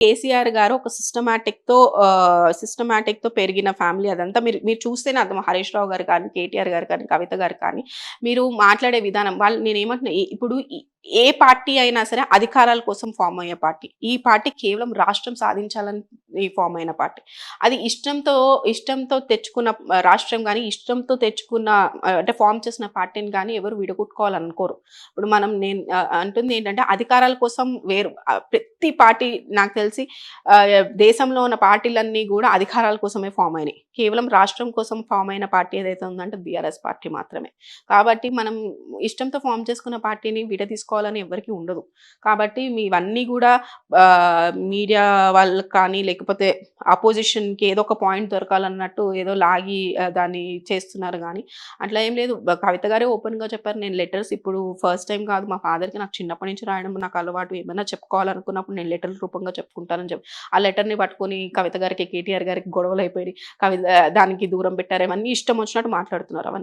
కేసీఆర్ గారు ఒక సిస్టమాటిక్‌తో పెరిగిన ఫ్యామిలీ అదంతా మీరు మీరు చూస్తేనే అర్థం. హరీష్ రావు గారు కానీ, కేటీఆర్ గారు కానీ, కవిత గారు కానీ, మీరు మాట్లాడే విధానం వాళ్ళు నేనేమంటున్నా ఇప్పుడు ఏ పార్టీ అయినా సరే అధికారాల కోసం ఫార్మ్ అయ్యే పార్టీ. ఈ పార్టీ కేవలం రాష్ట్రం సాధించాలని ఫార్మ్ అయిన పార్టీ. అది ఇష్టంతో తెచ్చుకున్న రాష్ట్రం గాని, ఇష్టంతో తెచ్చుకున్న అంటే ఫార్మ్ చేసిన పార్టీని గాని ఎవరు విడగొట్టుకోవాలనుకోరు. ఇప్పుడు అంటుంది ఏంటంటే అధికారాల కోసం ప్రతి పార్టీ నాకు తెలిసి దేశంలో ఉన్న పార్టీలన్నీ గూడా అధికారాల కోసమే ఫార్మ్ అయినాయి. కేవలం రాష్ట్రం కోసం ఫార్మ్ అయిన పార్టీ ఏదైతే ఉందంటే బీఆర్ఎస్ పార్టీ మాత్రమే. కాబట్టి మనం ఇష్టంతో ఫార్మ్ చేసుకున్న పార్టీని విడదీసుకోవాలని ఎవ్వరికీ ఉండదు. కాబట్టి మీవన్నీ గూడా మీడియా వాళ్ళకి కానీ, లేకపోతే అపోజిషన్‌కి ఏదో ఒక పాయింట్ దొరకాలన్నట్టు ఏదో లాగి దాన్ని చేస్తున్నారు గానీ, అట్లా ఏం లేదు. కవిత గారే ఓపెన్‌గా చెప్పారు. నేను లెటర్స్ ఇప్పుడు ఫస్ట్ టైమ్ కాదు. మా ఫాదర్‌కి నాకు చిన్నప్పటి నుంచి రాయడం నాకు అలవాటు. ఏమైనా చెప్పుకోవాలనుకున్నప్పుడు నేను లెటర్ల రూపంగా చెప్పుకుంటానని ఆ లెటర్‌ని పట్టుకొని కవిత గారికి, కేటీఆర్ గారికి గొడవలయిపోయినాయి. దానికి దూరం పెట్టారు. ఇవన్నీ ఇష్టం వచ్చినట్టు మాట్లాడుతున్నారు. అవన్నీ